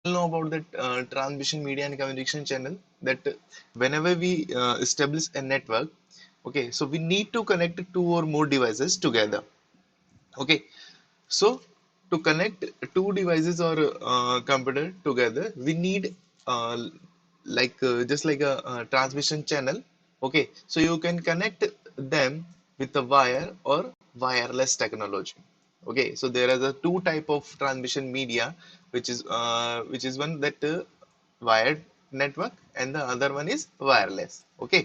know about that transmission media and communication channel, that whenever we establish a network, okay, so we need to connect two or more devices together. Okay, so to connect two devices or computer together, we need just like a transmission channel. Okay, so you can connect them with a wire or wireless technology. Okay, so there are the two type of transmission media, which is one that wired network and the other one is wireless. Okay,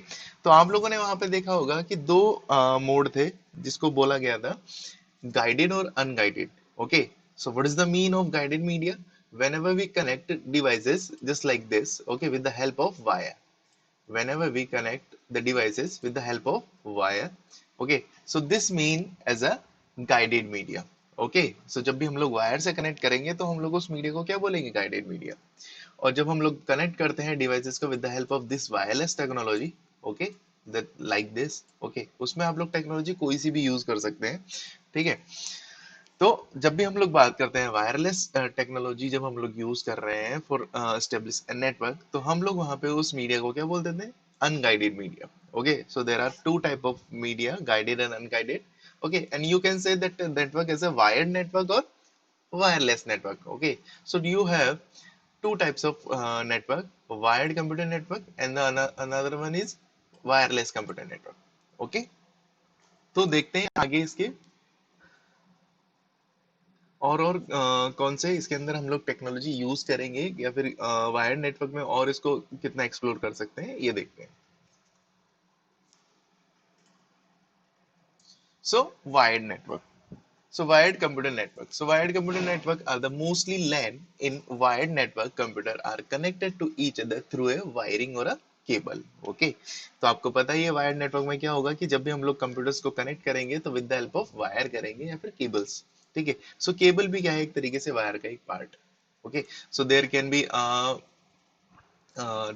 तो आप लोगों ने वहां पे देखा होगा कि दो मोड थे जिसको बोला गया था guided or unguided. Okay, so what is the mean of guided media? Whenever we connect devices just like this, okay, with the help of wire. Whenever we connect the devices with the help of wire, okay, so this mean as a guided media. Okay, so जब भी हम लोग wire से connect करेंगे तो हम लोग उस मीडिया को क्या बोलेंगे, गाइडेड मीडिया. और जब हम लोग कनेक्ट करते हैं डिवाइसेस को with the help of this wireless technology, okay, that like this, okay, उसमें आप लोग टेक्नोलॉजी कोई सी भी यूज कर सकते हैं. ठीक है, तो जब भी हम लोग बात करते हैं वायरलेस टेक्नोलॉजी, जब हम लोग यूज कर रहे हैं फॉर एस्टेब्लिश ए नेटवर्क, तो हम लोग वहां पे उस मीडिया को क्या बोल देते हैं, unguided media. Okay, so there are two type of media, guided and unguided. Okay, and you can say that network is a wired network और wireless network. Okay, so do you have two types of network, wired computer network and the another one is wireless computer network. Okay, तो देखते हैं आगे इसके और कौन से इसके अंदर हम लोग टेक्नोलॉजी यूज करेंगे या फिर वायर्ड नेटवर्क में और इसको कितना एक्सप्लोर कर सकते हैं, ये देखते हैं. So wired network. So wired computer network. So wired computer network are the mostly LAN in wired network computer are connected to each other through a wiring or a cable. Okay, तो आपको पता ही है wired network में क्या होगा कि जब भी हम लोग कंप्यूटर्स को कनेक्ट करेंगे तो with the help of wire करेंगे या फिर केबल्स. ठीक है, सो केबल भी क्या है, एक तरीके से वायर का एक part. Okay, so there can be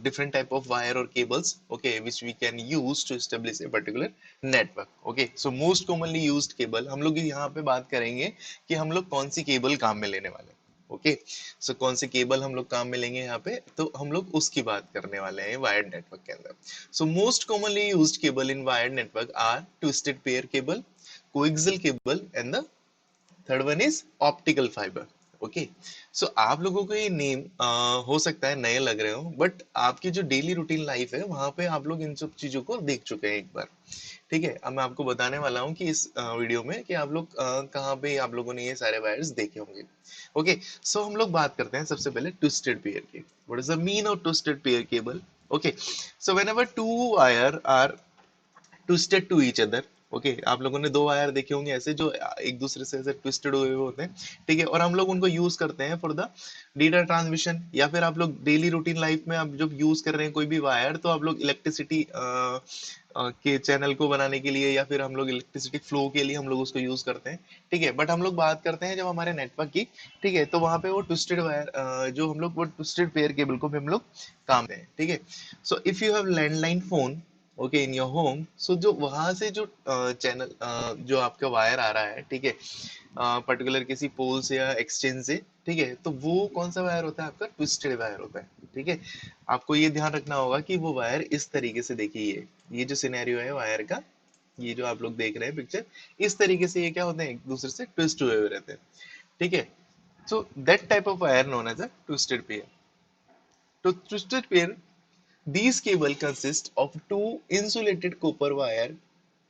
different type of wire or cables, okay, which we can use to establish a particular network. Okay, so most commonly used cable, हम लोग यहाँ पे बात करेंगे कि हम लोग कौन सी केबल काम में लेने वाले हैं. ओके, सो कौन सी केबल हम लोग काम में लेंगे यहाँ पे, तो हम लोग उसकी बात करने वाले हैं वायर्ड नेटवर्क के अंदर. So most commonly used cable in wired network are twisted pair cable, coaxial cable and the third one is optical fibre. Okay, so आप लोगों को ये नेम हो सकता है नए लग रहे हो, बट आपकी जो डेली रूटीन लाइफ है वहां पे आप लोग इन सब चीजों को देख चुके हैं एक बार. ठीक है, अब मैं आपको बताने वाला हूँ कि इस वीडियो में कि आप लोग कहाँ पे आप लोगों ने ये सारे वायर्स देखे होंगे. ओके, सो हम लोग बात करते हैं सबसे पहले ट्विस्टेड पेयर की. What is the mean of twisted pair cable? Okay, so whenever two wire are twisted to each other. Okay, आप लोगों ने दो वायर देखे होंगे ऐसे जो एक दूसरे से ऐसे ट्विस्टेड हुए हुए होते हैं. ठीक है, और हम लोग उनको यूज करते हैं फॉर द डेटा ट्रांसमिशन, या फिर आप लोग डेली रूटीन लाइफ में आप जब यूज कर रहे हैं कोई भी वायर, तो आप लोग इलेक्ट्रिसिटी के चैनल को बनाने के लिए या फिर हम लोग इलेक्ट्रिसिटी फ्लो के लिए हम लोग उसको यूज करते हैं. ठीक है, बट हम लोग बात करते हैं जब हमारे नेटवर्क की. ठीक है, तो वहां पे वो ट्विस्टेड वायर जो हम लोग वो ट्विस्टेड पेयर केबल को भी हम लोग काम दें. ठीक है, so if you have landline phone, okay, in your home, so जो वहां से जो चैनल जो आपका वायर आ रहा है, ठीक है, पर्टिकुलर किसी पोल से या एक्सचेंज से, ठीक है, तो वो कौन सा वायर होता है, आपका ट्विस्टेड वायर होता है. ठीक है, आपको ये ध्यान रखना होगा कि वो वायर इस तरीके से, देखिए ये जो सिनेरियो है वायर का, ये जो आप लोग देख रहे हैं पिक्चर, इस तरीके से ये क्या होते हैं, एक दूसरे से ट्विस्ट हुए हुए रहते हैं. ठीक है, so that type of wire known as a twisted pair. तो twisted pair, these cable consist of two insulated copper wire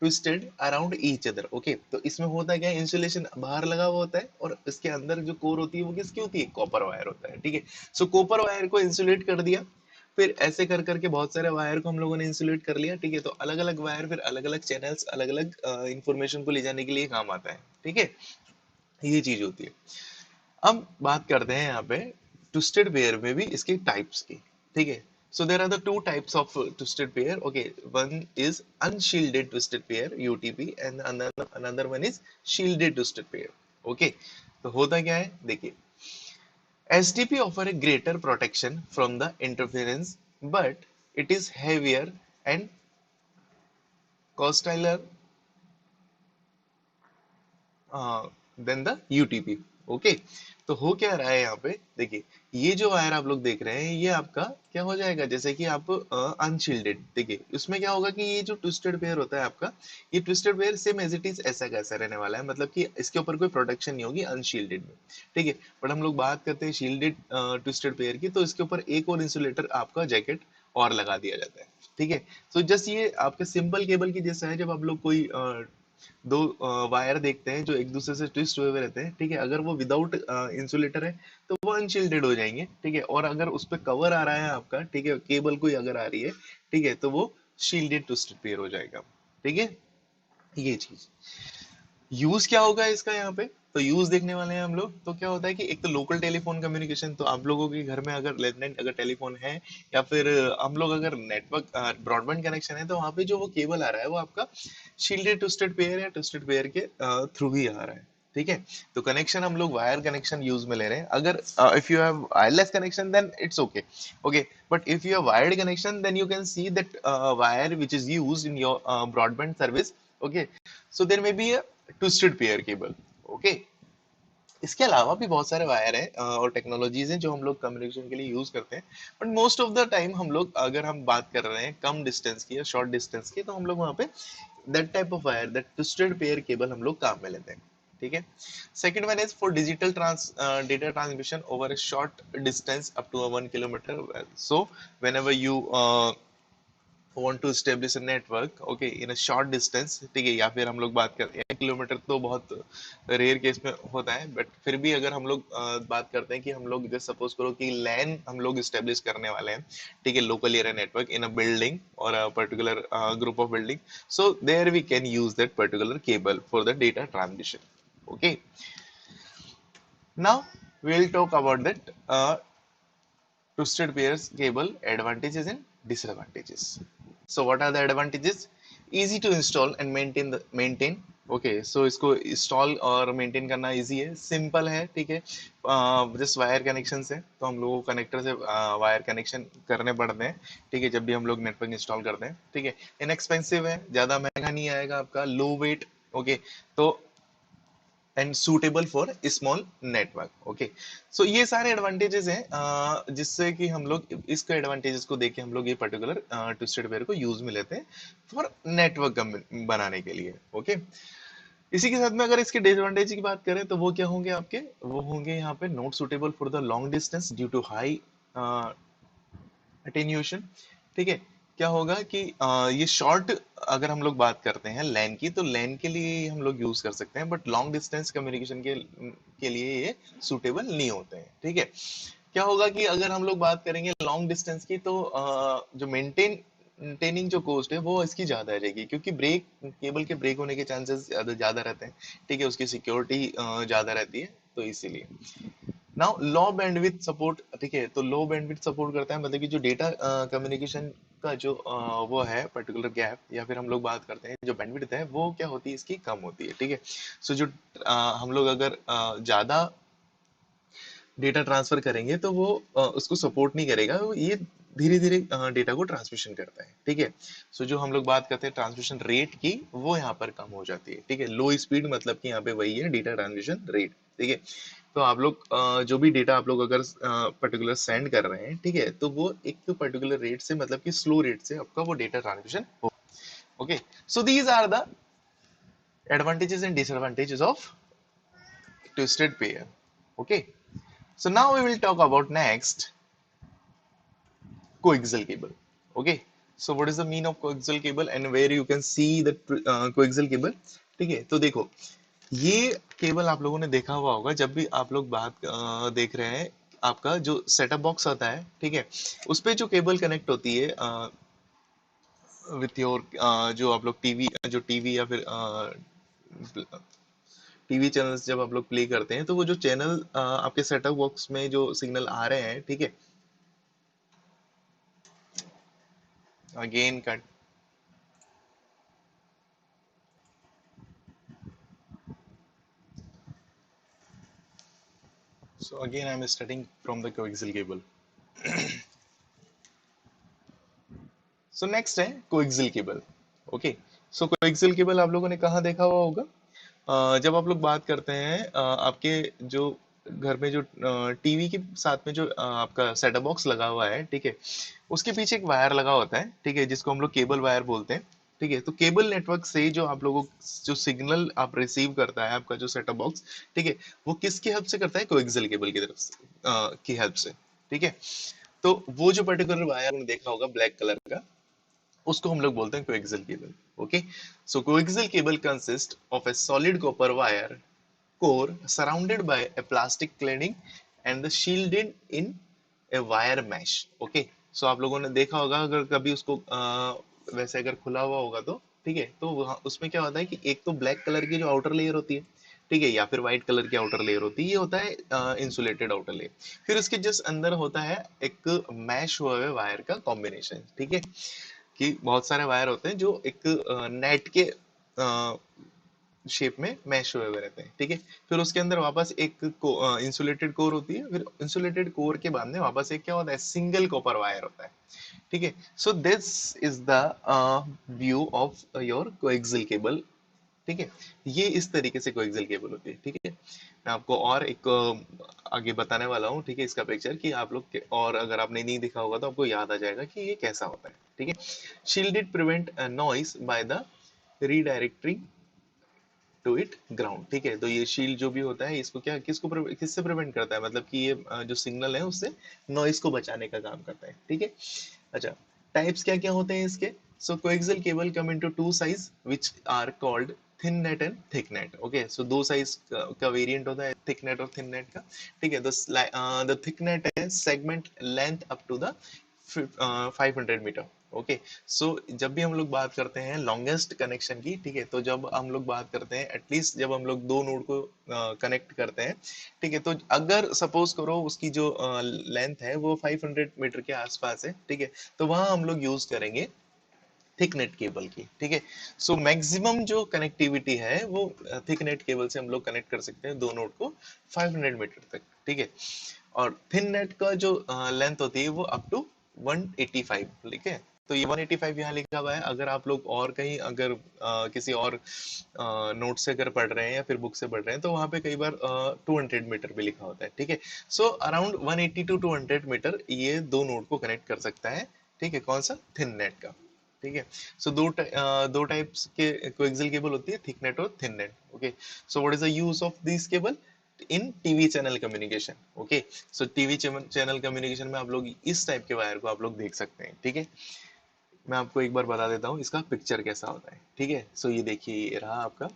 twisted around each other. Okay, तो इसमें होता क्या है, इंसुलेशन बाहर लगा हुआ होता है और इसके अंदर जो कोर होती है वो किसकी होती है, कॉपर वायर होता है. ठीक है, सो कॉपर वायर को इंसुलेट कर दिया, फिर ऐसे कर करके बहुत सारे वायर को हम लोगों ने इंसुलेट कर लिया. ठीक है, तो अलग अलग वायर फिर अलग अलग चैनल्स, अलग अलग इंफॉर्मेशन को ले जाने के लिए काम आता है. ठीक है, ये चीज होती है. अब बात करते हैं यहाँ पे ट्विस्टेड पेयर में भी इसके टाइप्स की. ठीक है, so there are the two types of twisted pair. Okay, one is unshielded twisted pair UTP and another one is shielded twisted pair. Okay, तो होता क्या है, देखिए, STP offer a greater protection from the interference, but it is heavier and costlier than the UTP. Okay, तो हो क्या रहा है यहाँ पे, देखिए ये जो वायर आप लोग देख रहे हैं ये आपका क्या हो जाएगा, जैसे कि आप अनशील्डेड, देखिए इसमें क्या होगा कि ये जो ट्विस्टेड पेयर होता है आपका, ये twisted pair same as it is ऐसा कैसा रहने वाला है, मतलब कि इसके ऊपर कोई प्रोटेक्शन नहीं होगी अनशील्डेड में, ठीक है। बट हम लोग बात करते हैं शील्डेड ट्विस्टेड पेयर की, तो इसके ऊपर एक और इंसुलेटर आपका जैकेट और लगा दिया जाता है, ठीक है। तो जस्ट ये आपके सिंपल केबल की जैसा है, जब आप लोग कोई दो वायर देखते हैं जो एक दूसरे से ट्विस्ट हुए हुए रहते हैं, ठीक है, अगर वो विदाउट इंसुलेटर है तो वो अनशील्डेड हो जाएंगे, ठीक है, और अगर उस पर कवर आ रहा है आपका, ठीक है, केबल कोई अगर आ रही है, ठीक है, तो वो शील्डेड ट्विस्टेड पेयर हो जाएगा, ठीक है। ये चीज यूज क्या होगा इसका यहाँ पे, तो यूज देखने वाले हैं हम लोग, तो क्या होता है कि एक तो लोकल टेलीफोन कम्युनिकेशन, तो आप लोगों के घर में अगर लैंडलाइन अगर टेलीफोन है, या फिर हम लोग अगर नेटवर्क ब्रॉडबैंड कनेक्शन है, तो वहां पे जो वो केबल आ रहा है वो आपका शील्डेड ट्विस्टेड पेयर या ट्विस्टेड पेयर के थ्रू ही आ रहा है, ठीक है। तो कनेक्शन हम लोग वायर कनेक्शन यूज में ले रहे हैं, अगर if you have wireless connection then it's okay, okay, but if you have wired connection then you can see that wire which is used in your broadband service, okay, so there may be a twisted pair cable, okay. इसके अलावा भी बहुत सारे wire हैं और technologies हैं जो हम लोग कम्युनिकेशन के लिए यूज करते हैं, but most of the time हम लोग अगर हम बात कर रहे हैं कम डिस्टेंस की या शॉर्ट डिस्टेंस की, तो हम लोग वहाँ पे that type of wire, that twisted pair cable हम लोग काम में लेते हैं, ठीक है। Second one is for digital data transmission over a short distance up to 1 kilometer, so whenever you want to establish a network, okay, in a short distance, ठीक है, या फिर हम लोग बात करते हैं 1 किलोमीटर, तो बहुत रेयर केस में होता है, बट फिर भी अगर हम लोग बात करते हैं कि हम लोग जैसे सपोज करो कि लैन हम लोग इस्टेब्लिश करने वाले हैं, ठीक है, local area network in a building और a particular group of building, so there we can use that particular cable for the data transmission, okay. Now we'll talk about that twisted pairs cable advantages and disadvantages. So what are the advantages? Easy to install and maintain, okay, so इसको install और maintain करना easy है, simple है, ठीक है। Just wire connection से, तो हम लोगों को कनेक्टर से वायर कनेक्शन करने पड़ते हैं, ठीक है, जब भी हम लोग नेटवर्क इंस्टॉल करते हैं, ठीक है। इनएक्सपेंसिव है, ज्यादा महंगा नहीं आएगा आपका, लो वेट, ओके, तो and suitable for small network, okay. So ये सारे एडवांटेजेस हैं जिससे कि हम लोग इसके एडवांटेजेस को देख के हम लोग ये पर्टिकुलर ट्विस्टेड पेयर को यूज में लेते हैं फॉर नेटवर्क बनाने के लिए, ओके। इसी के साथ में अगर इसके डिसएडवांटेज की बात करें तो वो क्या होंगे आपके, वो होंगे यहाँ पे not suitable for the long distance due to high attenuation, ठीक है। क्या होगा कि ये शॉर्ट, अगर हम लोग बात करते हैं लैन की, तो लैन के लिए हम लोग यूज कर सकते हैं, बट लॉन्ग डिस्टेंस कम्युनिकेशन के लिए ये सुटेबल नहीं होते हैं, ठीक है। क्या होगा कि अगर हम लोग बात करेंगे लॉन्ग डिस्टेंस की, तो जो मेंटेनिंग जो कॉस्ट है वो इसकी ज्यादा रहेगी, क्योंकि ब्रेक केबल के ब्रेक होने के चांसेस ज्यादा ज्यादा रहते हैं, ठीक है, उसकी सिक्योरिटी ज्यादा रहती है, तो इसीलिए। नाउ लो बैंडविड्थ सपोर्ट, ठीक है, तो लो बैंडविड्थ सपोर्ट करता है, मतलब कि जो डेटा कम्युनिकेशन का जो वो है पर्टिकुलर गैप, या फिर हम लोग बात करते हैं जो बैंडविड्थ है वो क्या होती है इसकी कम होती है, ठीक है। सो जो हम लोग अगर ज्यादा डेटा ट्रांसफर करेंगे तो वो उसको सपोर्ट नहीं करेगा, वो ये धीरे धीरे डेटा को ट्रांसमिशन करता है, ठीक है। सो जो हम लोग बात करते हैं ट्रांसमिशन रेट की, वो यहाँ पर कम हो जाती है, ठीक है। लो स्पीड मतलब कि यहाँ पे वही है डेटा ट्रांसमिशन रेट, ठीक है। तो आप लोग जो भी डेटा आप लोग अगर पर्टिकुलर सेंड कर रहे हैं, ठीक है, तो वो एक पर्टिकुलर रेट से, मतलब कि स्लो रेट से आपका वो डेटा ट्रांसमिशन हो, okay. So these are the advantages and disadvantages of twisted pair, okay. So now we will talk about next coaxial cable, okay. So what is the mean of coaxial cable and where you can see the coaxial cable, ठीक है। तो देखो ये cable आप लोगों ने देखा हुआ होगा, जब भी आप लोग बात देख रहे हैं, आपका जो सेटअप बॉक्स आता है, ठीक है, उस पे जो केबल कनेक्ट होती है विथ योर जो आप लोग टीवी, जो टीवी या फिर टीवी चैनल्स जब आप लोग प्ले करते हैं, तो वो जो चैनल आपके सेटअप बॉक्स में जो सिग्नल आ रहे हैं, ठीक है, again cut, so again I am starting from the coaxial cable. So next है coaxial cable, okay. So coaxial cable आप लोगों ने कहाँ देखा हुआ होगा, जब आप लोग बात करते हैं आपके जो घर में जो टीवी के साथ में जो आपका सेटअप बॉक्स लगा हुआ है, ठीक है, उसके पीछे एक वायर लगा होता है, ठीक है, जिसको हम लोग केबल वायर बोलते हैं। ठीक है, तो केबल नेटवर्क से जो आप लोगों जो सिग्नल आप रिसीव करता है आपका जो सेटअप बॉक्स, ठीक है, वो किसकी हेल्प से करता है? कोएक्सियल केबल की तरफ से की हेल्प से। ठीक है, तो वो जो पर्टिकुलर वायर आपने देखा होगा ब्लैक कलर का, उसको हम लोग बोलते हैं coaxial cable. Okay, so coaxial cable consist of A solid copper wire core surrounded by a plastic cladding and the shielded in a wire mesh. Okay, so आप लोगों ने देखा होगा अगर कभी उसको वैसे अगर खुला हुआ होगा तो, ठीक है, तो वहाँ उसमें क्या होता है कि एक तो ब्लैक कलर की जो आउटर लेयर होती है, ठीक है, या फिर व्हाइट कलर की आउटर लेयर होती है, ये होता है इंसुलेटेड आउटर लेयर। फिर उसके जस्ट अंदर होता है एक मैश हुआ हुआ वायर का कॉम्बिनेशन। ठीक है, कि बहुत सारे वायर होते हैं जो एक नेट के शेप में मैश हुए हुए रहते हैं। ठीक है, फिर उसके अंदर वापस एक इंसुलेटेड कोर होती है, फिर इंसुलेटेड कोर के बाद में वापस एक क्या होता है? सिंगल कॉपर वायर होता है। ठीक है, so this is the view of your coaxial cable. ठीक है, ये इस तरीके से कोएक्सियल केबल होती है। ठीक है, मैं आपको और एक आगे बताने वाला हूँ, ठीक है, इसका पिक्चर कि आप लोग और अगर आपने नहीं देखा होगा तो आपको याद आ जाएगा कि ये कैसा होता है। ठीक है, shielded prevent noise by the redirecting to it ground. ठीक है, तो ये शील्ड जो भी होता है इसको क्या किससे प्रिवेंट करता है? मतलब कि ये जो सिग्नल है उससे नॉइस को बचाने का काम करता है। ठीक है, अच्छा, टाइप्स क्या क्या होते हैं इसके? So coaxial cable come into two size which are called thin net and thick net. Okay, so दो साइज का वेरिएंट होता है थिक नेट और थिन नेट का। ठीक है, द थिक नेट है segment length up to the 500 metre. Okay, so जब भी हम लोग बात करते हैं लॉन्गेस्ट कनेक्शन की, ठीक है, तो जब हम लोग बात करते हैं एटलीस्ट जब हम लोग दो नोड को कनेक्ट करते हैं, ठीक है, तो अगर सपोज करो उसकी जो लेंथ है वो 500 मीटर के आसपास है, ठीक है, तो वहां हम लोग यूज करेंगे थिक नेट केबल की। ठीक है, सो मैक्सिमम जो कनेक्टिविटी है वो थिक नेट केबल से हम लोग कनेक्ट कर सकते हैं दो नोड को 500 मीटर तक। ठीक है, और थिन नेट का जो लेंथ होती है वो अप टू 185। ठीक है, तो ये 185 यहाँ लिखा हुआ है। अगर आप लोग और कहीं अगर किसी और नोट से अगर पढ़ रहे हैं या फिर बुक से पढ़ रहे हैं तो वहां पे कई बार 200 मीटर भी लिखा होता है। ठीक है, सो अराउंड 180 टू 200 मीटर ये दो नोड को कनेक्ट कर सकता है। ठीक है, कौन सा? थिन नेट का। ठीक है, सो दो टाइप्स के कोएक्सियल केबल होती है, थिक नेट और thin net. Okay, so what is the use of this cable in TV channel communication? Okay, so TV channel communication में आप लोग इस टाइप के वायर को आप लोग देख सकते हैं। ठीक है, मैं आपको एक बार बता देता हूँ इसका पिक्चर कैसा होता है। ठीक है, सो ये देखिए ये रहा आपका।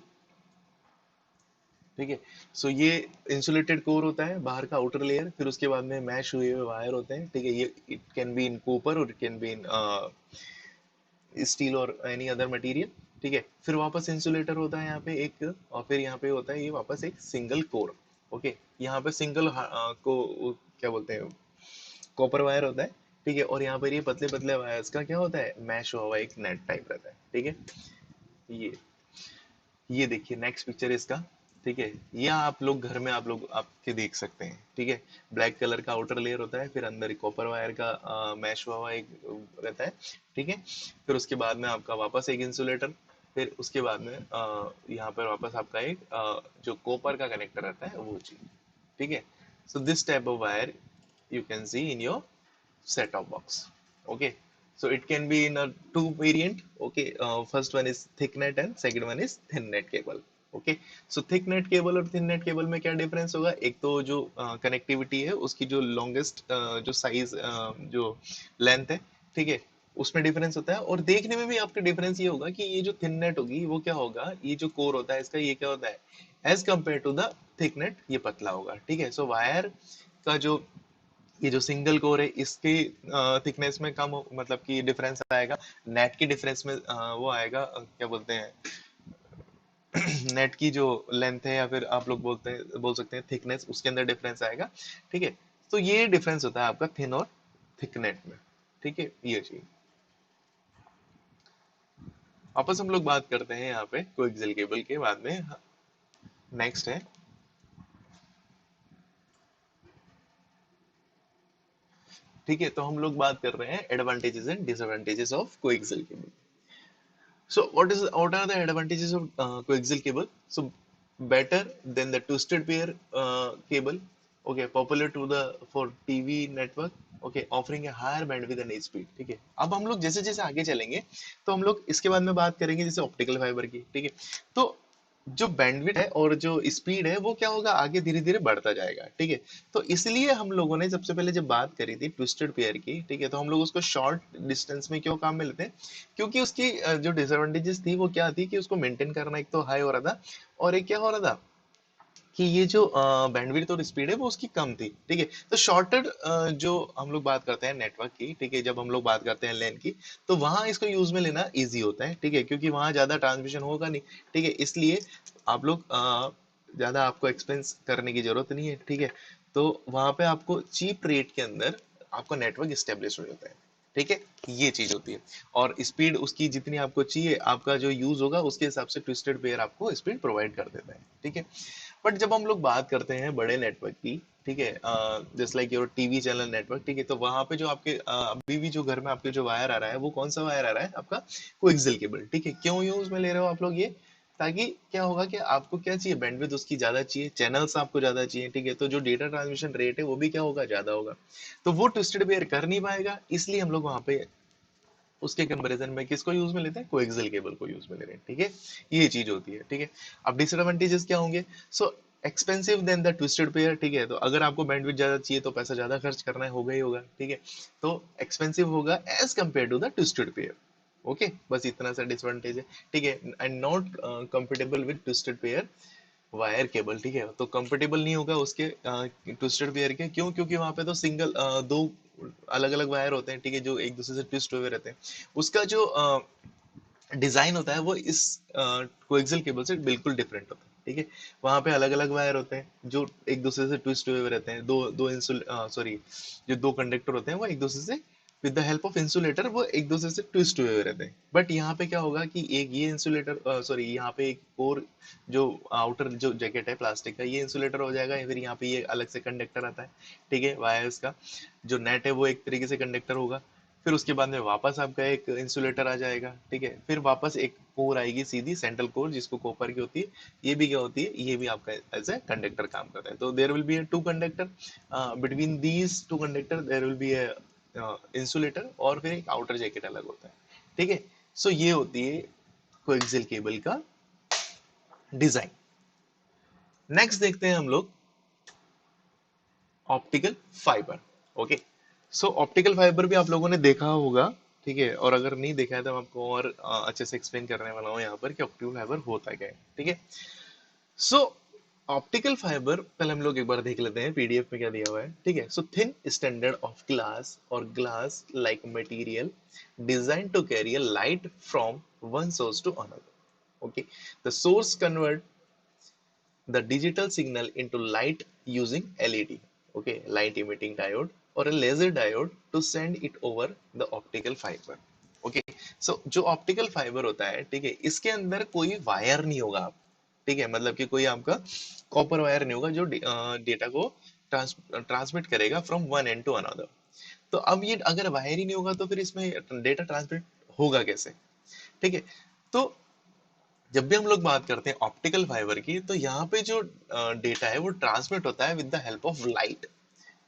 ठीक है, सो ये इंसुलेटेड कोर होता है बाहर का आउटर लेयर, फिर उसके बाद में मैश हुए हुए वायर होते हैं। ठीक है, ये it can be in copper और it can be in steel और एनी अदर मटेरियल। ठीक है, फिर वापस इंसुलेटर होता है यहाँ पे एक, और फिर यहाँ पे होता है ये वापस एक सिंगल कोर। ओके, यहाँ पे सिंगल को क्या बोलते हैं, कॉपर वायर होता है। ठीक है, और यहाँ पर ये पतले पतले वायर्स का क्या होता है? मैश हुआ हुआ एक नेट टाइप रहता है। ठीक है, ये ये देखिए नेक्स्ट पिक्चर इसका। ठीक है, ये आप लोग घर में आप लोग आपके देख सकते हैं। ठीक है, ब्लैक कलर का आउटर लेयर होता है, फिर अंदर एक कॉपर वायर का मैश हुआ हुआ एक रहता है। ठीक है, फिर उसके बाद में आपका वापस एक इंसुलेटर, फिर उसके बाद में यहाँ पर वापस आपका एक जो कॉपर का कनेक्टर रहता है वो चीज। ठीक है, so this type of wire you can see in your set of box. Okay, so it can be in a two variant. Okay, first one is thick net and second one is thin net cable. Okay, so thick net cable और thin net cable में क्या difference होगा? एक तो जो connectivity है उसकी जो लॉन्गेस्ट जो साइज जो लेंथ है, ठीक है, उसमें डिफरेंस होता है। और देखने में भी आपका डिफरेंस ये होगा कि ये जो थिन नेट होगी वो क्या होगा, ये जो कोर होता है इसका ये क्या होता है as compare to the thick net, ये पतला होगा। ठीक है, सो वायर का जो ये जो सिंगल कोर है इसके थिकनेस में मतलब कि डिफरेंस आएगा। नेट की डिफरेंस में वो आएगा क्या बोलते हैं नेट की जो लेंथ है या फिर आप लोग बोल सकते हैं थिकनेस, उसके अंदर डिफरेंस आएगा। ठीक है, तो ये डिफरेंस होता है आपका थिन और थिक नेट में। ठीक है, ये चीज वापस हम लोग बात करते हैं यहाँ पे कोएक्सियल केबल के बाद में। नेक्स्ट है, ठीक है, तो हम लोग बात कर रहे हैं advantages and disadvantages of coaxial cable. So what are the advantages of coaxial cable? So better than the twisted pair cable. Okay, popular to the for TV network, okay, offering a higher bandwidth and speed. ठीक है, अब हम लोग जैसे जैसे आगे चलेंगे तो हम लोग इसके बाद में बात करेंगे जैसे ऑप्टिकल फाइबर की। ठीक है, तो जो बैंडविड्थ है और जो स्पीड है वो क्या होगा, आगे धीरे धीरे बढ़ता जाएगा। ठीक है, तो इसलिए हम लोगों ने सबसे पहले जब बात करी थी ट्विस्टेड पेयर की, ठीक है, तो हम लोग उसको शॉर्ट डिस्टेंस में क्यों काम में लेते हैं, क्योंकि उसकी जो डिसएडवांटेजेस थी वो क्या थी कि उसको मेंटेन करना एक तो हाई हो रहा था, और एक क्या हो रहा था कि ये जो बैंडविड्थ और स्पीड है वो उसकी कम थी। ठीक है, तो शॉर्टेड जो हम लोग बात करते हैं नेटवर्क की, ठीक है, जब हम लोग बात करते हैं लेन की, तो वहां इसको यूज में लेना इजी होता है। ठीक है, क्योंकि वहां ज्यादा ट्रांसमिशन होगा नहीं। ठीक है, इसलिए आप लोग ज्यादा आपको एक्सपेंस करने की जरूरत नहीं है। ठीक है, तो वहां पे आपको चीप रेट के अंदर आपका नेटवर्क स्टेब्लिश हो जाता है। ठीक है, ये चीज होती है। और स्पीड उसकी जितनी आपको चाहिए, आपका जो यूज होगा उसके हिसाब से ट्विस्टेड पेयर आपको स्पीड प्रोवाइड कर देता है। ठीक है, बट जब हम लोग बात करते हैं बड़े नेटवर्क की, ठीक है, just like your TV channel network, ठीक है, तो वहां पे जो आपके अभी भी जो घर में आपके जो वायर आ रहा है वो कौन सा वायर आ रहा है, आपका कोएक्सियल केबल। ठीक है, क्यों यूज में ले रहे हो आप लोग ये, ताकि क्या होगा कि आपको क्या चाहिए, बैंडविड्थ उसकी ज्यादा चाहिए, चैनल्स आपको ज्यादा चाहिए। ठीक है, तो जो डेटा ट्रांसमिशन रेट है वो भी क्या होगा, ज्यादा होगा। तो वो ट्विस्टेड पेयर कर नहीं पाएगा, इसलिए हम लोग वहां पे उसके कंपैरिजन में किसको यूज में लेते हैं, कोएक्सियल केबल को यूज में ले रहे हैं। ठीक है, ये चीज होती है। ठीक है, अब डिसएडवांटेजेस क्या होंगे, so expensive than the twisted pair. ठीक है, तो अगर आपको बैंडविड्थ ज्यादा चाहिए तो पैसा ज्यादा खर्च करना है, होगा ही होगा। ठीक है, तो एक्सपेंसिव होगा as compare to the twisted pair. Okay, बस इतना सा डिसएडवांटेज है। ठीक है, and not compatible with twisted pair wire cable. ठीक है, तो कंफर्टेबल नहीं होगा उसके ट्विस्टेड पेयर के, क्यों, क्योंकि वहां पे तो सिंगल दो अलग अलग वायर होते हैं। ठीक है, जो एक दूसरे से ट्विस्ट हुए रहते हैं। उसका जो डिजाइन होता है वो इस कोएक्सियल केबल से बिल्कुल डिफरेंट होता है। ठीक है, वहां पे अलग अलग वायर होते हैं जो एक दूसरे से ट्विस्ट हुए हुए रहते हैं, दो दो इंसुल सॉरी, जो दो कंडक्टर होते हैं वो एक दूसरे से with the help of insulator वो एक दूसरे से ट्विस्ट हुए हुए रहते हैं। बट यहाँ पे क्या होगा कि एक ये इंसुलेटर सॉरी, यहाँ पे एक और जो आउटर जो जैकेट है प्लास्टिक का, ये इंसुलेटर हो जाएगा, या फिर यहाँ पे ये अलग से कंडक्टर आता है। ठीक है, वायर्स का जो नेट है वो एक तरीके से कंडक्टर होगा। फिर उसके बाद में वापस आपका एक इंसुलेटर आ जाएगा। ठीक है, फिर वापस एक कोर आएगी सीधी, सेंट्रल कोर, जिसको कॉपर की होती है। ये भी क्या होती है, ये भी आपका एज ए कंडक्टर काम करता है। तो there will be two conductor, between these two conductor there will be insulator, और फिर एक आउटर जैकेट अलग होता है। ठीक है, सो ये होती है कोएक्सियल केबल का डिजाइन। नेक्स्ट देखते हैं हम लोग ऑप्टिकल फाइबर। ओके, सो ऑप्टिकल फाइबर भी आप लोगों ने देखा होगा। ठीक है, और अगर नहीं देखा है तो मैं आपको और अच्छे से एक्सप्लेन करने वाला हूँ यहाँ पर कि ऑप्टिकल फाइबर होता क्या है। ठीक है, सो ऑप्टिकल फाइबर पहले हम लोग एक बार देख लेते हैं पीडीएफ में क्या दिया हुआ है। ठीक है, so thin standard of glass और glass like material design to carry light from one source to another. Okay, the source convert the digital signal into light using LED, okay, light emitting diode or a laser diode to send it over the optical fiber. Okay, so जो optical fiber होता है, ठीक है, इसके अंदर कोई wire नहीं होगा। आप, ठीक है, मतलब कि कोई आपका कॉपर वायर नहीं होगा जो डेटा को ट्रांसमिट करेगा from one end to another. तो अब ये अगर वायर ही नहीं होगा तो फिर इसमें डेटा ट्रांसमिट होगा कैसे। ठीक है, तो जब भी हम लोग बात करते हैं ऑप्टिकल फाइबर की, तो यहाँ पे जो डेटा है वो ट्रांसमिट होता है with the help of light.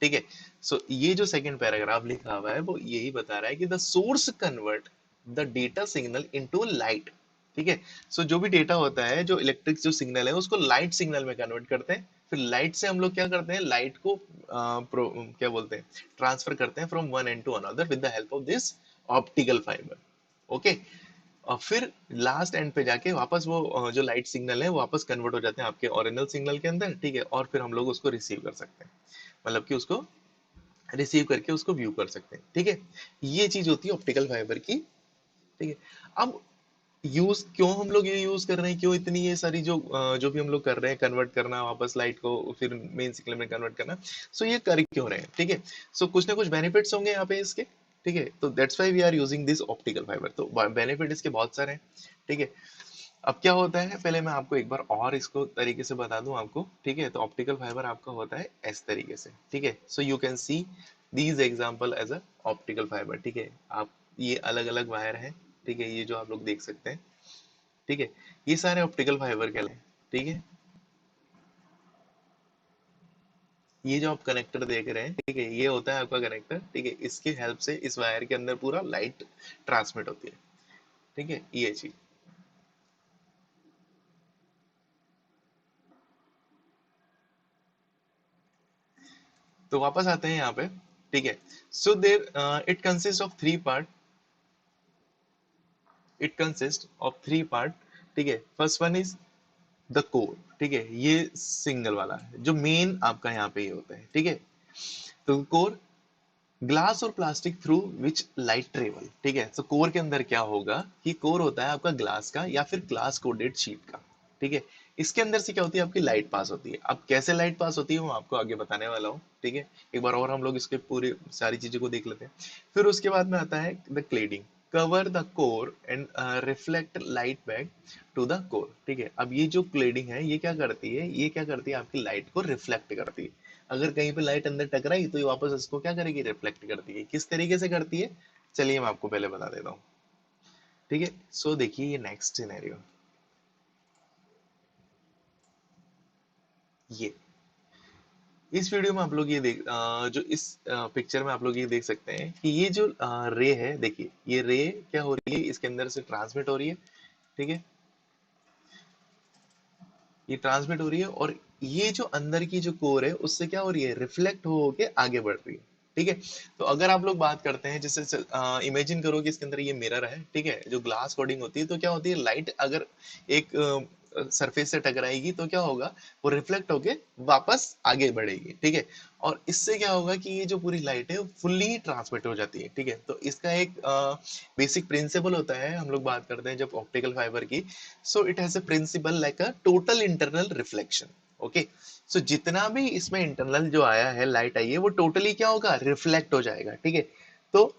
ठीक है, सो ये जो सेकंड पैराग्राफ लिखा हुआ है वो यही बता रहा है कि the source convert the data signal into light. ठीक है, सो जो भी डेटा होता है, जो इलेक्ट्रिक जो सिग्नल है उसको लाइट सिग्नल में कन्वर्ट करते हैं। फिर लाइट से हम लोग क्या करते हैं, लाइट को क्या बोलते हैं, ट्रांसफर करते हैं from one end to another with the help of this optical fibre. Okay, और फिर लास्ट एंड पे जाके वापस वो जो लाइट सिग्नल है वो वापस कन्वर्ट हो जाते हैं आपके ओरिजिनल सिग्नल के अंदर। ठीक है, और फिर हम लोग उसको रिसीव कर सकते हैं, मतलब कि उसको रिसीव करके उसको व्यू कर सकते हैं। ठीक है, ये चीज होती है ऑप्टिकल फाइबर की। ठीक है, अब यूज क्यों हम लोग ये यूज कर रहे हैं, क्यों इतनी ये सारी जो जो भी हम लोग कर रहे हैं, कन्वर्ट करना वापस लाइट को फिर मेन सिग्नल में कन्वर्ट करना, सो ये कर क्यों रहे हैं। ठीक है, सो कुछ ना कुछ बेनिफिट्स होंगे यहाँ पे इसके। ठीक है, तो that's why we are using this optical fiber. तो बेनिफिट इसके बहुत सारे हैं। ठीक है, अब क्या होता है, पहले मैं आपको एक बार और इसको तरीके से बता दूं आपको। ठीक है, तो ऑप्टिकल फाइबर आपका होता है इस तरीके से। ठीक है, so you can see these example as a optical fiber. ठीक है, आप ये अलग अलग वायर हैं। ठीक है, ये जो आप लोग देख सकते हैं। ठीक है, ये सारे ऑप्टिकल फाइबर कहलाए हैं। ठीक है, ये जो आप कनेक्टर देख रहे हैं, ठीक है, ये होता है आपका कनेक्टर, ठीक है, इसके हेल्प से इस वायर के अंदर पूरा लाइट ट्रांसमिट होती है, ठीक है, ये चीज। तो वापस आते हैं यहाँ पे, ठीक है। So there it consist of three part, it consist of three part, ठीक है। First one is the core, ठीक है, ये सिंगल वाला है जो मेन आपका यहाँ पे ये होता है, ठीक है। तो कोर, ग्लास और plastic through which light travel, ठीक है। तो कोर के अंदर क्या होगा कि कोर होता है आपका ग्लास का या फिर ग्लास कोटेड शीट का, ठीक है। इसके अंदर से क्या होती है, आपकी लाइट पास होती है। अब कैसे लाइट पास होती है वो आपको आगे बताने वाला हूँ, ठीक है। एक बार और हम लोग इसके पूरी सारी चीजों को देख लेते हैं। फिर उसके बाद में आता है the cladding, cover the core and reflect light back to the core, ठीक है। अब ये जो क्लेडिंग है ये क्या करती है, ये क्या करती है, आपकी लाइट को रिफ्लेक्ट करती है। अगर कहीं पे लाइट अंदर टकराई तो ये वापस इसको क्या करेगी, रिफ्लेक्ट करती है। किस तरीके से करती है, चलिए मैं आपको पहले बता देता हूँ, ठीक है। सो देखिए ये नेक्स्ट सिनेरियो, ये इस वीडियो में आप लोग ये जो इस पिक्चर में आप लोग ये देख सकते हैं कि ये जो रे है, देखिए ये रे क्या हो रही है, इसके अंदर से ट्रांसमिट हो रही है, ठीक है, ये ट्रांसमिट हो रही है। और ये जो अंदर की जो कोर है उससे क्या हो रही है, रिफ्लेक्ट हो के आगे बढ़ रही है, ठीक है। तो अगर आप लोग बात करते हैं, जैसे इमेजिन करो कि इसके अंदर ये मिरर है, ठीक है, जो ग्लास कोटिंग होती है, तो क्या होती है, लाइट अगर एक सरफेस से टकराएगी तो क्या होगा, वो रिफ्लेक्ट होके वापस आगे बढ़ेगी, ठीक है। और इससे क्या होगा कि ये जो पूरी लाइट है फुल्ली ट्रांसमिट हो जाती है, ठीक है। तो इसका एक बेसिक प्रिंसिपल होता है, हम लोग बात करते हैं जब ऑप्टिकल फाइबर की। So it has a principle like a total internal reflection, okay. So जितना भी इसमें इंटरनल जो आया है, लाइट आई है, वो टोटली क्या होगा, रिफ्लेक्ट हो जाएगा, ठीक है। तो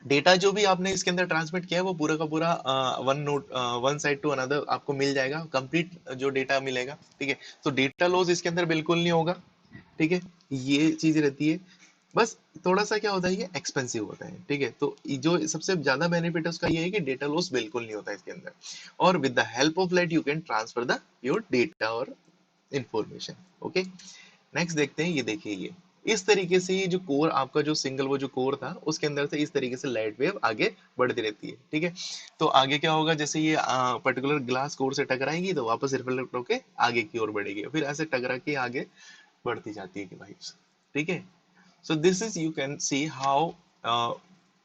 डेटा जो भी आपने इसके अंदर ट्रांसमिट किया है वो पूरा का पूरा वन साइड टू अनदर आपको मिल जाएगा, कंप्लीट जो डेटा मिलेगा, ठीक है। तो डेटा लॉस इसके अंदर बिल्कुल नहीं होगा, ठीक है, ये चीज रहती है। बस थोड़ा सा क्या होता है, ये एक्सपेंसिव होता है, ठीक है। तो जो सबसे ज्यादा बेनिफिट है उसका ये है कि डेटा लॉस बिल्कुल नहीं होता है इसके अंदर। और with the help of light you can transfer the your data और इंफॉर्मेशन, ओके। नेक्स्ट देखते हैं, ये देखिए ये इस तरीके से ये जो कोर आपका जो सिंगल वो जो कोर था उसके अंदर से इस तरीके से लाइट वेव आगे बढ़ती रहती है, ठीक है। तो आगे क्या होगा, जैसे ये पर्टिकुलर ग्लास कोर से टकराएंगी तो वापस रिफ्लेक्ट होके आगे की ओर बढ़ेगी, फिर ऐसे टकरा के आगे बढ़ती जाती है वाइब्स, ठीक है। So this is you can see how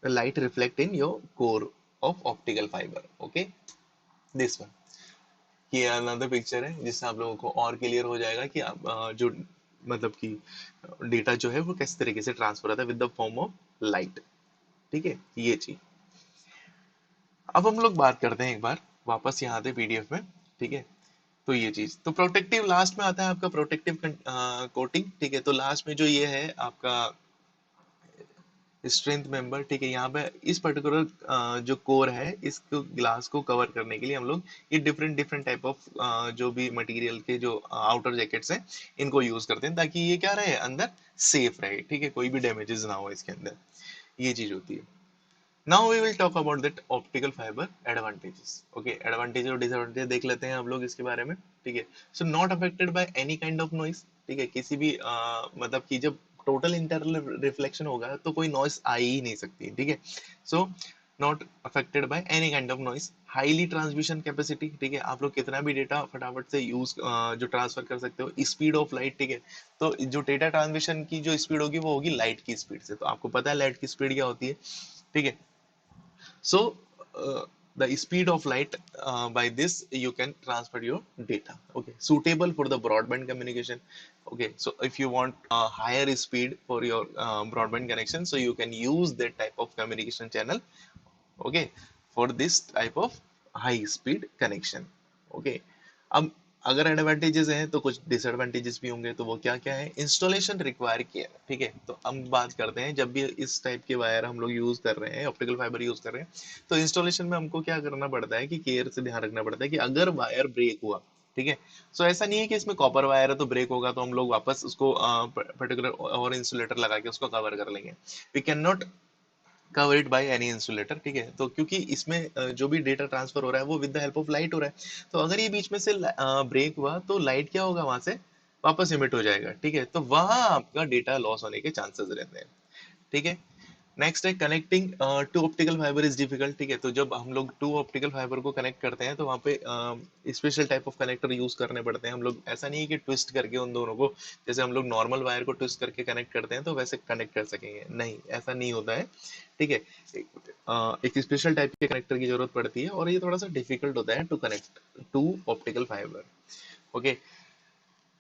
light reflect in your core of optical fiber. Okay, this one. ये अनदर पिक्चर है जिससे आप लोगों को और क्लियर हो जाएगा कि आप जो मतलब कि डेटा जो है वो किस तरीके से ट्रांसफर होता है with the form of light, ठीक है, ये चीज। अब हम लोग बात करते हैं एक बार वापस यहाँ आते पीडीएफ में, ठीक है। तो ये चीज, तो प्रोटेक्टिव लास्ट में आता है आपका प्रोटेक्टिव कोटिंग, ठीक है। तो लास्ट में जो ये है आपका स्ट्रेंथ मेंबर, ठीक है, यहाँ पे इस पर्टिकुलर जो कोर है इसको ग्लास को कवर करने के लिए हम लोग ये डिफरेंट डिफरेंट टाइप ऑफ जो भी मटेरियल के जो आउटर जैकेट्स हैं इनको यूज करते हैं ताकि ये क्या रहे, अंदर सेफ रहे, ठीक है, कोई भी डैमेजेस ना हो इसके अंदर, ये चीज होती है। Now we will talk about that optical fibre advantages, okay. Advantage और डिसएडवांटेज देख लेते हैं हम लोग इसके बारे में, ठीक है। So not affected by any kind of noise, ठीक है, किसी भी मतलब कि जब टोटल इंटरनल रिफ्लेक्शन होगा तो कोई नॉइस आ ही नहीं सकती, ठीक है। So not affected by any kind of noise, highly transmission capacity, ठीक है, आप लोग कितना भी डेटा फटाफट से यूज जो ट्रांसफर कर सकते हो, स्पीड ऑफ लाइट, ठीक है। तो जो डेटा ट्रांसमिशन की जो स्पीड होगी वो होगी लाइट की स्पीड से, तो आपको पता है लाइट की स्पीड क्या होती है, ठीक है। So the speed of light, by this you can transfer your data. Okay, suitable for the broadband communication. Okay, so if you want higher speed for your broadband connection, so you can use that type of communication channel. Okay, for this type of high speed connection. Okay, अब अगर advantages हैं तो कुछ disadvantages भी होंगे, तो वो क्या क्या है, इंस्टॉलेशन रिक्वायर केयर, ठीक है। तो हम बात करते हैं जब भी इस टाइप के वायर हम लोग यूज कर रहे हैं, ऑप्टिकल फाइबर यूज कर रहे हैं, तो इंस्टॉलेशन में हमको क्या करना पड़ता है कि केयर से ध्यान रखना पड़ता है कि अगर वायर ब्रेक हुआ, ठीक है। सो ऐसा नहीं है कि इसमें कॉपर वायर है तो ब्रेक होगा तो हम लोग वापस उसको पर्टिकुलर और इंसुलेटर लगा के उसको कवर कर लेंगे, we can not covered by any insulator, ठीक है। तो क्योंकि इसमें जो भी डेटा ट्रांसफर हो रहा है वो with the help of light हो रहा है, तो अगर ये बीच में से ब्रेक हुआ तो लाइट क्या होगा वहां से वापस इमिट हो जाएगा, ठीक है, तो वहां आपका डेटा लॉस होने के चांसेस रहते हैं, ठीक है। नेक्स्ट है connecting to optical fibre is difficult, ठीक है, तो जब हम लोग टू ऑप्टिकल फाइबर को कनेक्ट करते हैं तो वहाँ पे special type of connector use करने पड़ते हैं हम लोग। ऐसा नहीं है कि ट्विस्ट करके उन दोनों को, जैसे हम लोग नॉर्मल वायर को ट्विस्ट करके कनेक्ट करते हैं तो वैसे कनेक्ट कर सकेंगे, नहीं ऐसा नहीं होता है, ठीक है। एक स्पेशल टाइप के कनेक्टर की जरूरत पड़ती है और ये थोड़ा सा डिफिकल्ट होता है to connect to optical fibre, okay.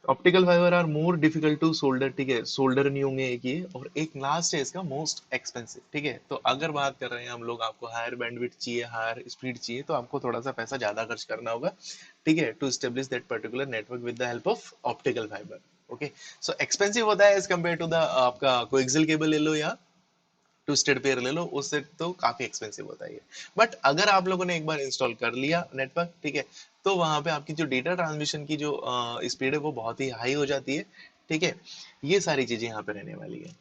Optical fibre are more difficult to solder, ठीक है, सोल्डर नहीं होंगे एक ये, और एक लास्ट है इसका मोस्ट एक्सपेंसिव, ठीक है। तो अगर बात कर रहे हैं हम लोग, आपको हायर बैंडविड्थ चाहिए, हायर स्पीड चाहिए, तो आपको थोड़ा सा पैसा ज्यादा खर्च करना होगा, ठीक है, to establish that particular network with the help of optical fibre, okay. So expensive होता है एज कम्पेयर टू द आपका कोएक्सियल केबल ले लो या ट्विस्टेड पेयर ले लो, उससे तो काफी एक्सपेंसिव होता है ये। बट अगर आप लोगों ने एक बार इंस्टॉल कर लिया नेटवर्क, ठीक है, तो वहां पे आपकी जो डेटा ट्रांसमिशन की जो स्पीड है वो बहुत ही हाई हो जाती है, ठीक है। ये सारी चीजें यहाँ पे रहने वाली है।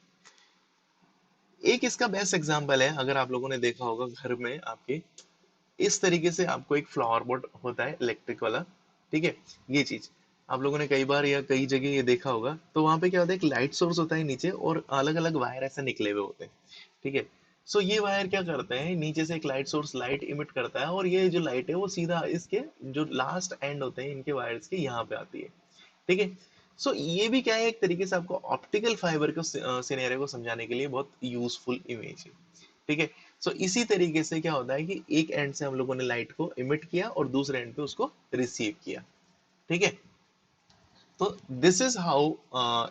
एक इसका बेस्ट एग्जांपल है, अगर आप लोगों ने देखा होगा घर में आपके इस तरीके से आपको एक फ्लावर बोर्ड होता है इलेक्ट्रिक वाला, ठीक है, ये चीज आप लोगों ने कई बार या कई जगह ये देखा होगा, तो वहां पे क्या होता है, एक लाइट सोर्स होता है नीचे और अलग अलग वायर ऐसे निकले हुए होते हैं, ठीक है। सो ये वायर क्या करते हैं, नीचे से एक लाइट सोर्स लाइट इमिट करता है और ये जो लाइट है वो सीधा इसके जो लास्ट एंड होते हैं इनके वायर्स के यहाँ पे आती है, ठीक है। सो ये भी क्या है, एक तरीके से आपको ऑप्टिकल फाइबर को सिनेरियो को समझाने के लिए बहुत यूजफुल इमेज है, ठीक है। सो इसी तरीके से क्या होता है कि एक एंड से हम लोगों ने लाइट को इमिट किया और दूसरे एंड पे उसको रिसीव किया, ठीक है। तो this is how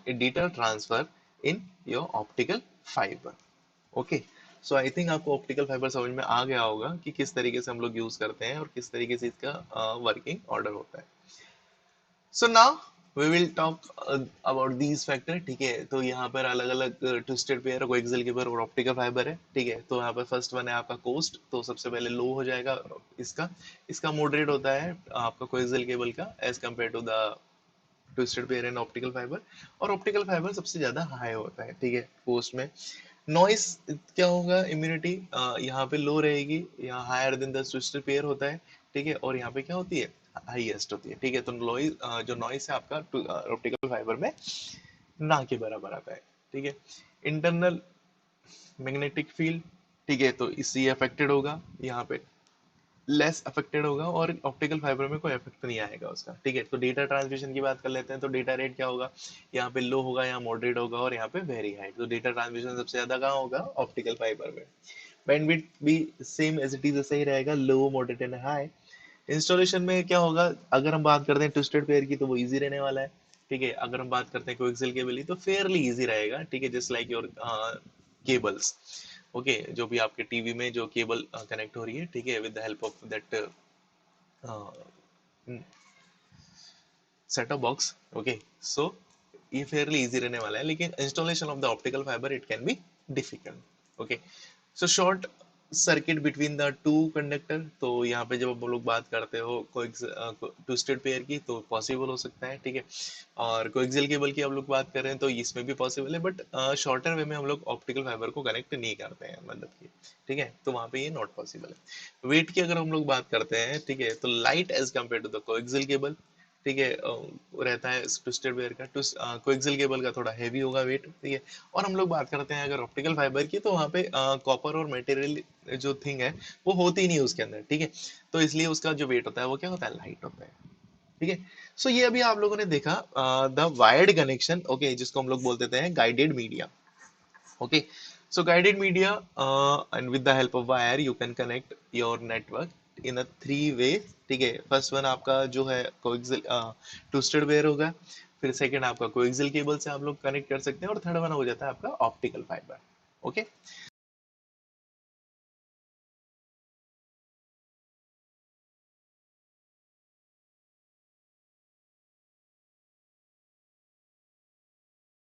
a data transfer in your optical fibre, okay. So I think आपको ऑप्टिकल फाइबर समझ में आ गया होगा कि किस तरीके से हम लोग यूज करते हैं और किस तरीके से इसका वर्किंग ऑर्डर होता है। So now we will talk about these factor, ठीक है। तो यहाँ पर अलग अलग ट्विस्टेड पेयर, कोएक्सियल केबल और ऑप्टिकल फाइबर है, ठीक है। तो यहाँ पर फर्स्ट वन है आपका कोस्ट, तो सबसे पहले लो हो जाएगा इसका, इसका मॉडरेट होता है आपका कोएक्सियल केबल का as compare to the twisted pair and optical fibre, और ऑप्टिकल फाइबर सबसे ज्यादा हाई होता है, ठीक है, कोस्ट में। नॉइस क्या होगा, इम्यूनिटी यहाँ पे लो रहेगी, यहाँ higher than the twisted pair होता है, ठीक है, और यहाँ पे क्या होती है, हाईएस्ट होती है, ठीक है। तो नॉइस जो नॉइस है आपका ऑप्टिकल फाइबर में ना के बराबर आता है, ठीक है। इंटरनल मैग्नेटिक फील्ड, ठीक है, तो इससे अफेक्टेड होगा, यहाँ पे लेस अफेक्टेड होगा, और ऑप्टिकल फाइबर में कोई इफेक्ट नहीं आएगा उसका, ठीक है। तो डेटा ट्रांसमिशन की बात कर लेते हैं, तो डेटा रेट क्या होगा, यहाँ पे लो होगा, यहाँ मॉडरेट होगा, और यहाँ पे वेरी हाई। तो डेटा ट्रांसमिशन सबसे ज्यादा कहाँ होगा, ऑप्टिकल फाइबर में। बैंडविड्थ भी सेम एज इट इज ऐसे ही रहेगा, लो मॉडरेट एंड हाई। इंस्टॉलेशन में क्या होगा, अगर हम बात करते हैं ट्विस्टेड पेयर की तो वो इजी रहने वाला है, ठीक है। अगर हम बात करते हैं कोएक्सियल केबल की तो फेयरली इजी रहेगा, ठीक है, just like your cables, okay. जो भी आपके टीवी में जो केबल कनेक्ट हो रही है, ठीक है, with the help of that set of box, okay. So ये फेयरली इजी रहने वाला है, लेकिन installation of the optical fiber it can be difficult, okay. So short circuit between the two conductor, तो यहाँ पे जब आप लोग बात करते हो ट्विस्टेड पेयर की तो पॉसिबल हो सकता है, ठीक है। और कोएक्सियल केबल की आप लोग बात कर रहे हैं तो इसमें भी पॉसिबल है, बट शॉर्टर वे में हम लोग ऑप्टिकल फाइबर को कनेक्ट नहीं करते हैं, मतलब की, ठीक है, तो वहां पे ये नॉट पॉसिबल है। वेट की अगर हम लोग बात करते हैं, ठीक है, तो light as compare to the coaxial cable, ठीक है, रहता है ट्विस्टेड पेयर का, कोएक्सियल केबल का थोड़ा हैवी होगा वेट, ठीक है। और हम लोग बात करते हैं अगर ऑप्टिकल फाइबर की, तो वहाँ पे कॉपर और मटेरियल जो थिंग है वो होती ही नहीं उसके अंदर, ठीक है। तो इसलिए उसका जो वेट होता है वो क्या होता है, लाइट होता है, ठीक है। सो ये अभी आप लोगों ने देखा द वायर्ड कनेक्शन, ओके, जिसको हम लोग बोल देते हैं guided media, okay. So guided media and with the help of wire you can connect your network in a three way, ठीक है। फर्स्ट वन आपका जो है कोएक्सियल ट्विस्टेड पेयर होगा, फिर सेकंड आपका कोएक्सियल केबल से आप लोग कनेक्ट कर सकते हैं, और थर्ड वन हो जाता है आपका ऑप्टिकल फाइबर, ओके।